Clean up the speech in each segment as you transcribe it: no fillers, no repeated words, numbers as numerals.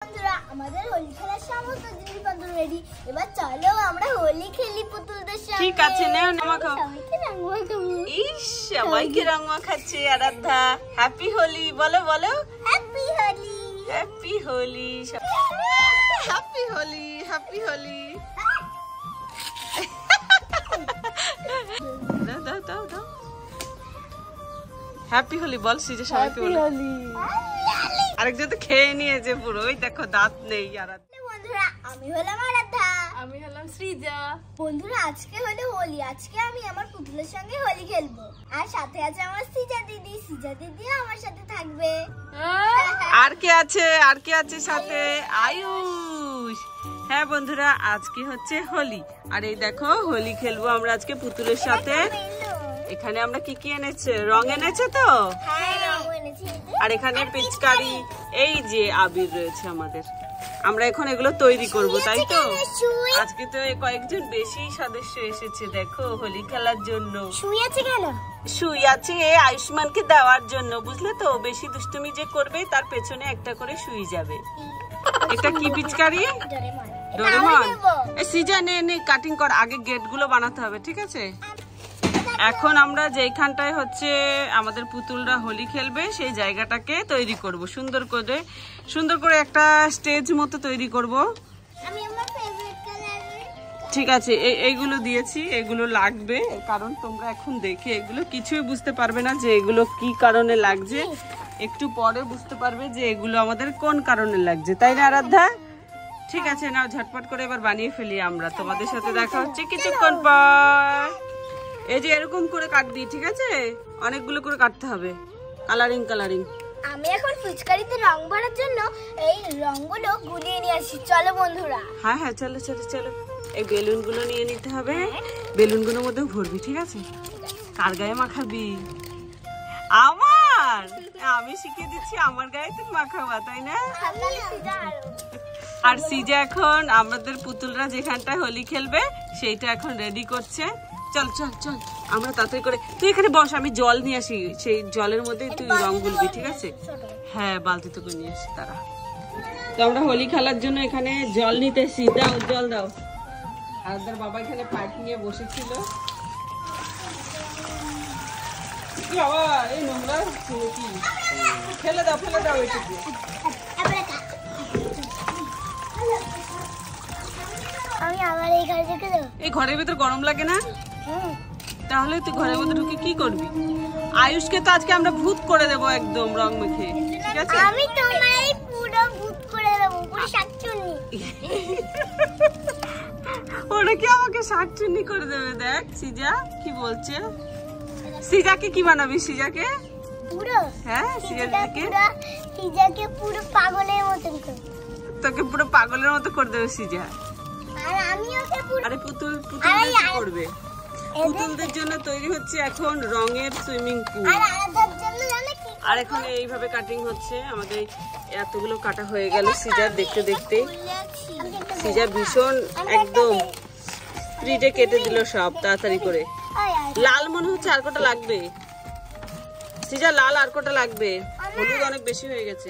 বন্ধুরা আমাদের হোলি খেলার সমস্ত জিনিসপত্র রেডি। এবার চলো আমরা হোলি খেলি পুতুলদের সাথে। ঠিক আছে, নাও নাও খাও। সবাইকে রং মাখাবো। ইস, সবাইকে রং মাখাচ্ছে আরাধ্যা। হ্যাপি হোলি বলো বলো। Happy Holi. Happy Holi. Happy Holi. Happy Holi. দাও দাও দাও দাও। হ্যাপি হোলি বল সিজে সবাইকে বল। আরেকজন তো খেয়ে নিয়েছে পুরো, ওই দেখো দাঁত নেই। বন্ধুরা আমি হলাম আরাধ্যা। আমি হলাম সৃজা। বন্ধুরা আজকে হলো হোলি। আজকে আমি আমার পুতুলের সঙ্গে হোলি খেলবো। আর সাথে আছে আমার সৃজা দিদি। সৃজা দিদি আমার সাথে থাকবে। আর কে আছে? আর কে আছে সাথে? আয়ুষ। হ্যাঁ বন্ধুরা, আজকে হচ্ছে হোলি। আর এই দেখো হোলি খেলবো আমরা আজকে পুতুলের সাথে। এখানে আমরা কি কি এনেছে? রং এনেছে তো। আর এখানে পিচকারি, এই যে আবির রয়েছে আমাদের। আমরা এখন এগুলো তৈরি করব, তাই তো? আজকে তো কয়েকজন বেশি সদস্য এসেছে দেখো হোলি খেলার জন্য। সুই আছে কেন? সুই আছে আয়ুষ্মানকে দেওয়ার জন্য, বুঝলে তো? বেশি দুষ্টুমি যে করবে তার পেছনে একটা করে সুই যাবে। এটা কি পিচকারি? ডোরেমন। এই সিজা নে নে কাটিং কর, আগে গেট গুলো বানাতে হবে, ঠিক আছে? এখন আমরা যেখানটায় হচ্ছে আমাদের পুতুলরা হোলি খেলবে সেই জায়গাটাকে তৈরি করব, সুন্দর করে একটা স্টেজ মতো তৈরি করব। আমি আমার ফেভারিট কালার। ঠিক আছে, এইগুলো দিয়েছি, এগুলো লাগবে। কারণ তোমরা এখন দেখে এগুলো কিছুই বুঝতে পারবে না যে এগুলো কি কারণে লাগছে। একটু পরে বুঝতে পারবে যে এগুলো আমাদের কোন কারণে লাগছে, তাই না আরাধ্যা? ঠিক আছে, নাও ঝটপট করে এবার বানিয়ে ফেলি আমরা। তোমাদের সাথে দেখা হচ্ছে কিছুক্ষণ পর। এই যে এরকম করে কাটবি, ঠিক আছে? অনেকগুলো করে কাটতে হবে, কালারিং। আমি এখন ফুচকারিতে রং ভরার জন্য এই রংগুলো গুলিয়ে নিয়ে আসি। চলো বন্ধুরা। হ্যাঁ চলো। এই বেলুন গুলো নিয়ে নিতে হবে, বেলুন গুলোর মধ্যে ভরবি, ঠিক আছে? কার গায়ে মাখাবি? আমার। আমি শিখিয়ে দিচ্ছি, আমার গায়ে তুমি মাখাবা, তাই না? আর সিজা এখন আমাদের পুতুলরা যেখানটায় হোলি খেলবে সেইটা এখন রেডি করছে। চল আমরা তাড়াতাড়ি করে, তুই এখানে বস, আমি জল নিয়ে আসি, সেই জলের মধ্যে তুই রং গুলবি, ঠিক আছে? হ্যাঁ, বালতি তো করে নিয়ে আসি তারা। তো আমরা হোলি খেলার জন্য এখানে জল নিতে এসি। দাও জল দাও। আর তোর বাবা এখানে পাইপ নিয়ে বসেছিল। বাবা এই নোংরা কি ফেলে দাও এইটুকু। আমি আমার এই ঘরে ঢুকে দেবো। এই ঘরের ভিতর গরম লাগে না? তাহলে তুই ঘরের মধ্যে ঢুকে কি করবি? আয়ুষকে তো আজকে আমরা ভূত করে দেবো একদম রং মেখে, ঠিক আছে? আমি তোমায় পুরো ভূত করে দেবো, পুরো শাকচুন্নি। ওরা কি আমাকে শাকচুন্নি করে দেবে? দেখ সিজা কি বলছে। সিজাকে কি বানাবি? সিজাকে পুরো, হ্যাঁ সিজাকে পুরো পাগলের মতন করে, তোকে পুরো পাগলের মতো করে দেবে সিজা। আর আমি ওকে পুরো, আরে পুতুলদের কি করবে? পুতুলদের জন্য তৈরি হচ্ছে এখন রঙের সুইমিং পুল। আর আলাদার জন্য জানে কি? আর এখন এইভাবে কাটিং হচ্ছে। আমাদের এতগুলো কাটা হয়ে গেল সিজার দেখতে। সিজা ভীষণ একদম স্পিডে কেটে দিল সব তাড়াতাড়ি করে। লাল মনে হচ্ছে আর কটা লাগবে সিজা, লাল আর কটা লাগবে। হলুদ অনেক বেশি হয়ে গেছে।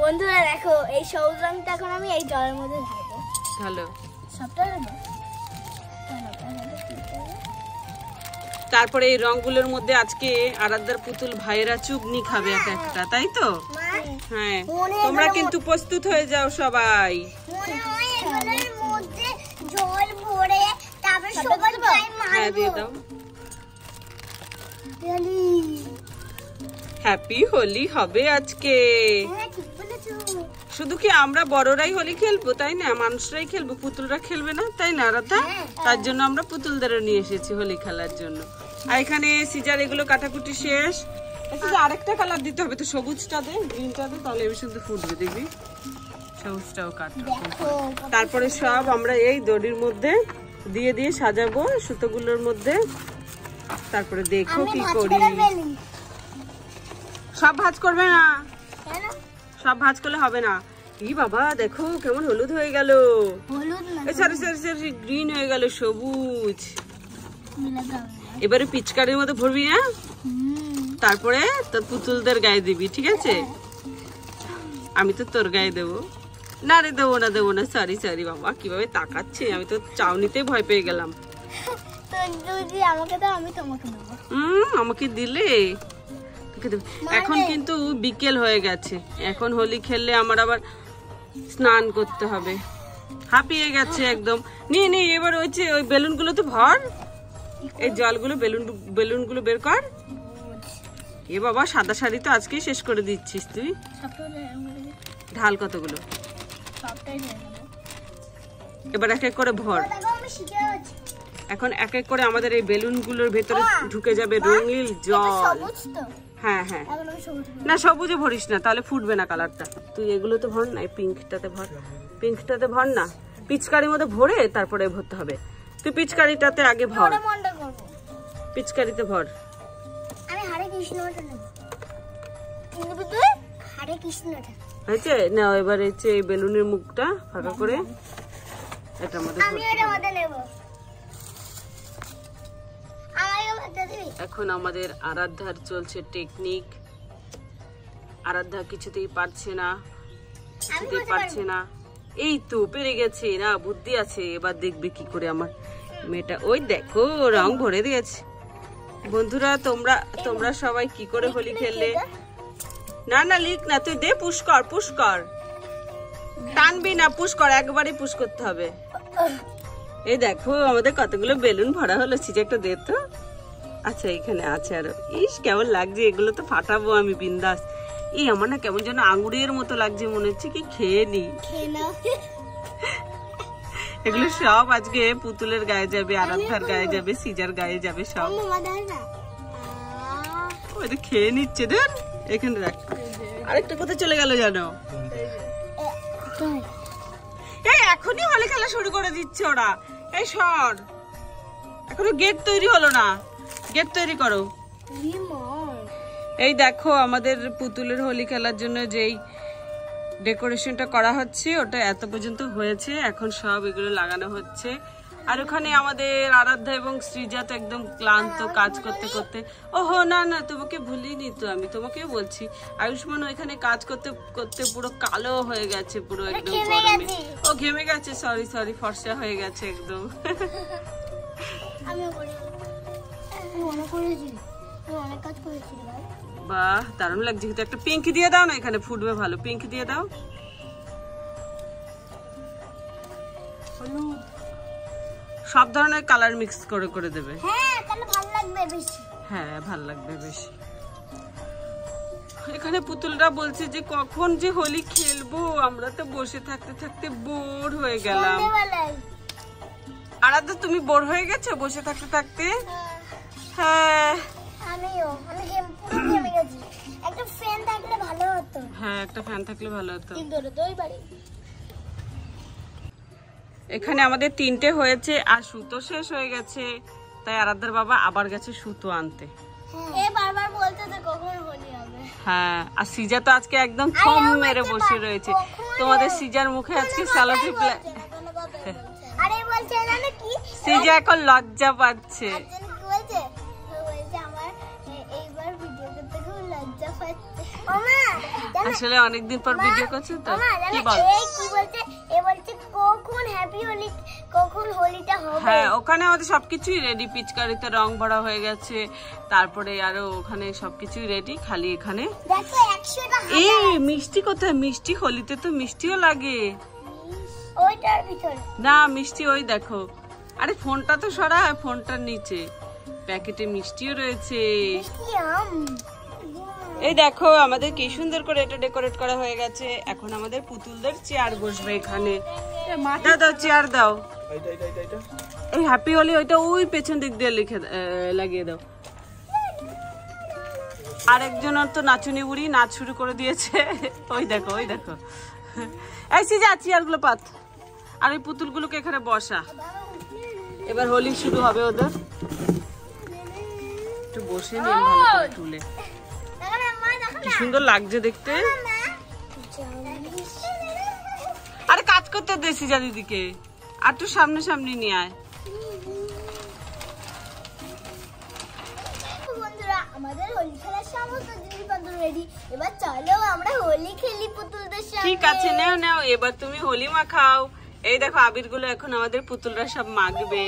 বন্ধুরা দেখো এই সবুজ রংটা এখন আমি এই জলের মধ্যে ঢালবো। ভালো, সবটা ঢালবো। তারপরে এই রংগুলোর মধ্যে আজকে আরাধ্যার পুতুল ভাইয়েরা চুগনি খাবে একটা, তাই তো? হ্যাঁ, তোমরা কিন্তু প্রস্তুত হয়ে যাও সবাই। হ্যাঁ দিয়ে দাও। হ্যাপি হোলি হবে আজকে। শুধু কি আমরা বড়রাই হোলি খেলবো তাই না? মানুষরাই খেলবো, পুতুলরা খেলবে না, তাই না আরাধ্যা? তার জন্য আমরা পুতুলদেরও নিয়ে এসেছি হোলি খেলার জন্য। আর এখানে সিজার এগুলো কাটাকুটি শেষ। আরেকটা কালার দিতে হবে তো, সবুজটা দে, গ্রিনটা দে, তাহলে এর সাথে ফুটবে, দেখবি? সবুজটাও কাটো। তারপরে সব আমরা এই দড়ির মধ্যে দিয়ে সাজাবো সুতোগুলোর মধ্যে। তারপরে দেখো কি করি। সব ভাঁজ করবে না, সব ভাঁজ করলে হবে না। ই বাবা দেখো কেমন হলুদ হয়ে গেল, সরি গ্রিন হয়ে গেল, সবুজ। এবারে পিচকারির মধ্যে ভরবি না? তারপরে তোর পুতুলদের গায়ে দিবি, ঠিক আছে? আমি তো তোর গায়ে দেবো না রে, দেবো না, সরি বাবা, কিভাবে তাকাচ্ছে, আমি তো চাউনিতে ভয় পেয়ে গেলাম। আমাকে দিলে এখন কিন্তু বিকেল হয়ে গেছে, এখন হোলি খেললে আমার আবার স্নান করতে হবে, হাঁপিয়ে গেছে একদম। নিয়ে এবার হচ্ছে ওই বেলুনগুলো তো ভর, এই জলগুলো বেলুনগুলো বের কর। এ বাবা, সাদা শাড়ি তো আজকেই শেষ করে দিচ্ছিস তুই। ঢাল কতগুলো, এবার এক এক করে ভর। এখন এক এক করে আমাদের এই বেলুনগুলোর ভেতরে ঢুকে যাবে রঙিন জল। হ্যাঁ, না সবুজে ভরিস না, তাহলে ফুটবে না কালারটা। তুই এগুলো তো ভর না, পিঙ্কটাতে ভর না, পিচকারির মধ্যে ভরে তারপরে ভরতে হবে। তুই পিচকারিটাতে আগে ভর, পিচকারিতে ভর। হয়েছে না? এবার হচ্ছে এই বেলুনের মুখটা ফাঁকা করে এটা মধ্যে এখন আমাদের আরাধ্যার চলছে টেকনিক। আরাধ্যা কিছুতেই পারছে না, এই তো পেরে গেছে না, বুদ্ধি আছে। এবার দেখবে কি করে আমার মেয়েটা। ওই দেখো রং ভরে দিয়েছে। বন্ধুরা, তোমরা সবাই কি করে হোলি খেললে? না লিখ না, তুই দে, পুশ কর, টানবি না, পুশ কর, একবারই পুশ করতে হবে। এই দেখো আমাদের কতগুলো বেলুন ভরা হলো, সিজে একটা দে তো। আচ্ছা এখানে আছে আরো। ইস কেমন লাগছে, এগুলো তো ফাটাবো আমি বিন্দাস। এই আমার না কেমন যেন আঙুরের মতো লাগছে, মনে হচ্ছে কি খেয়ে নি। এগুলো সব আজকে পুতুলের গায়ে যাবে, আরাধ্যার গায়ে যাবে, সিজার গায়ে যাবে, সব। ওই তো খেয়ে নিচ্ছে, দেন এখানে রাখ। আরেকটা কোথায় চলে গেল জানো? এই এখনই হোলি খেলা শুরু করে দিচ্ছে ওরা। এই সর, এখনো গেট তৈরি হলো না, গেট তৈরি করো। এই দেখো আমাদের পুতুলের হোলি খেলার জন্য যেই ডেকোরেশনটা করা হচ্ছে ওটা এত পর্যন্ত হয়েছে, এখন সব এগুলো লাগানো হচ্ছে। আর ওখানে আমাদের আরাধ্যা এবং সৃজা তো একদম ক্লান্ত কাজ করতে করতে। ওহো না তোমাকে ভুলিনি তো, আমি তোমাকে বলছি। আয়ুষ্মান ওইখানে কাজ করতে করতে পুরো কালো হয়ে গেছে, পুরো একদম গরমে ও ঘেমে গেছে। সরি ফর্সা হয়ে গেছে একদম। বাহ দারুণ লাগছে কিন্তু। একটা পিঙ্ক দিয়ে দাও না, এখানে ফুটবে ভালো, পিঙ্ক দিয়ে দাও। সব ধরনের কালার মিক্স করে দেবে। হ্যাঁ ভাল লাগবে বেশি। এখানে পুতুলরা বলছে যে কখন যে হোলি খেলবো, আমরা তো বসে থাকতে থাকতে বোর হয়ে গেলাম। আরাধ্যা তুমি বোর হয়ে গেছো বসে থাকতে থাকতে? হ্যাঁ একটা ফ্যান থাকলে ভালো হতো। এখানে আমাদের 3টে হয়েছে আর সুতো শেষ হয়ে গেছে, তাই আরাধ্যার বাবা আবার গেছে সুতো আনতে। হ্যাঁ আর সিজা তো আজকে একদম থম মেরে বসে রয়েছে। তোমাদের সিজার মুখে আজকে স্যালোটিপ। সিজা এখন লজ্জা পাচ্ছে। আসলে অনেকদিন পর ভিডিও করছে তো। কি বলছে কখন হোলিটা হবে? হ্যাঁ ওখানে আমাদের সবকিছুই রেডি, পিচকারিতে রং ভরা হয়ে গেছে, তারপরে আরো ওখানে সবকিছুই রেডি, খালি এখানে এই মিষ্টি কোথায়? মিষ্টি হোলিতে তো মিষ্টিও লাগে না, মিষ্টি ওই দেখো। আরে ফোনটা তো সরা, ফোনটার নিচে প্যাকেটে মিষ্টিও রয়েছে। এই দেখো আমাদের কি সুন্দর করে এটা ডেকোরেট করা হয়ে গেছে। এখন আমাদের পুতুলদের চেয়ার বসবে এখানে। দাও চেয়ার দাও। এই হ্যাপি হোলি ওইটা ওই পেছন দিক দিয়ে লাগিয়ে দাও। আরেকজনের তো নাচুনি বুড়ি নাচ শুরু করে দিয়েছে। ওই দেখো এই সিজা চেয়ার গুলো পাত, আর এই পুতুলগুলোকে এখানে বসা। এবার হোলি শুরু হবে ওদের। একটু বসে নিন ভালো করে তুলে। কি সুন্দর লাগছে দেখতে। আরে কাজ করতে দে সিজা দিদিকে, আর একটু সামনে নিয়ে আয়। বন্ধুরা আমাদের হোলি খেলার সমস্ত জিনিসপত্র রেডি। এবার চলো আমরা হোলি খেলি পুতুলদের সাথে। ঠিক আছে, নাও নাও, এবার তুমি হোলি মাখাও। এই দেখো আবির গুলো এখন আমাদের পুতুলরা সব মাখবে,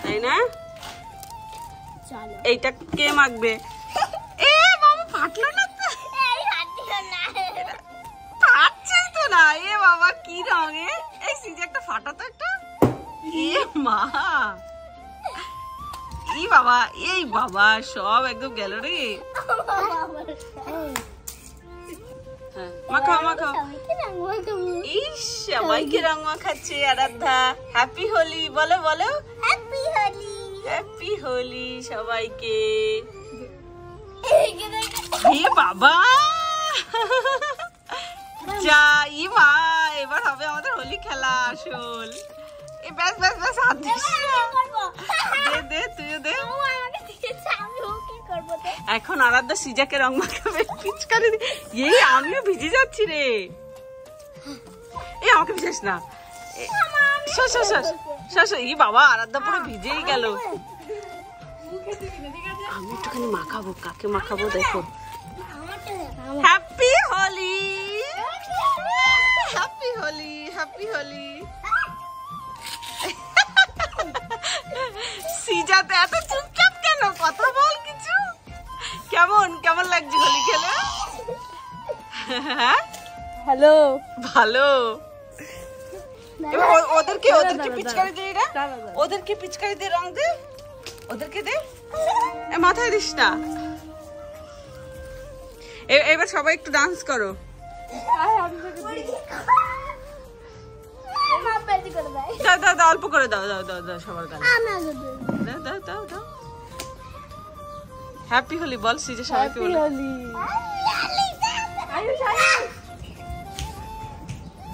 তাই না? চলো। এইটা কে মাখবে? এ বাবা, ফাটলো না তো? এই হাতিও না। ফাটছেই তো না। এ বাবা, কি রঙে? এই সিজে একটা ফাটা তো একটা। এ মা, এই বাবা, এই বাবা, সব একদম গেল রে। হ্যাঁ, মাখাও মাখাও। ইস, সবাইকে রং মাখাচ্ছে আরাধ্যা। হ্যাপি হোলি বলো বলো। হ্যাপি হোলি। হ্যাপি হোলি সবাইকে। হে বাবা, যা ই মা, এবার হবে আমাদের হোলি খেলা আসল। এ ব্যাস ব্যাস ব্যাস, হাত দিস না। দে দে, তুইও দে। এখন আরাধ্যা সিজাকে রং মাখাবে পিচকারি দিয়ে। এই আমিও ভিজে যাচ্ছি রে। এ আমাকে ভিজাস না। ই বাবা, আরাধ্যা পুরো ভিজেই গেল। আমি একটুখানি মাখাবো। কাকে মাখাবো দেখো। Happy Holi, happy Holi, happy Holi. সিজাতে এত চুপচাপ কেন? কথা বল কিছু। কেমন কেমন লাগছে হোলি খেলে? হ্যালো, ভালো। এবার ওদেরকে পিচকারি দে, ওদেরকে পিচকারি দিয়ে রং দে, ওদেরকে দে। মাথায় দিস না। এবার সবাই একটু ডান্স করো। দাও দাও দাও, অল্প করে দাও, দাও দাও দাও সবার গায়ে। দাও দাও দাও দাও। হ্যাপি হোলি বল সিজে সবাইকে বল।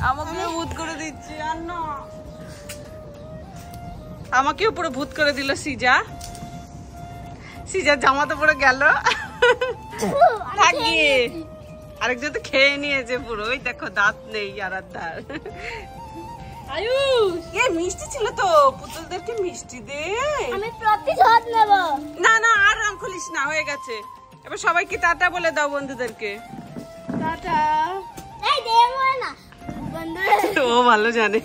আমাকেও ভূত করে দিচ্ছে। আর না, আমাকেও পুরো ভূত করে দিল সিজা। সিজার জামা তো পুরো গেল। থাক গিয়ে। আরেকজন তো খেয়ে নিয়েছে পুরো। ওই দেখো দাঁত নেই আরাধ্যার। আয়ুষ, এ মিষ্টি ছিল তো, পুতুলদেরকে মিষ্টি দে। আমি প্রতিশোধ নেব। না না, আর রং খুলিস না, হয়ে গেছে। এবার সবাইকে টাটা বলে দাও বন্ধুদেরকে। টাটা। এই দেবো না বন্ধুরা। ও ভালো জানে।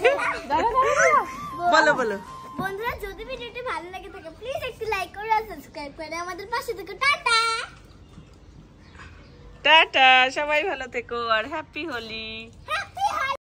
বলো বলো। বন্ধুরা, যদি ভিডিওটি ভালো লাগে থাকে প্লিজ একটু লাইক করে আর সাবস্ক্রাইব করে আমাদের পাশে থেকো। টাটা টাটা, সবাই ভালো থেকো আর হ্যাপি হোলি।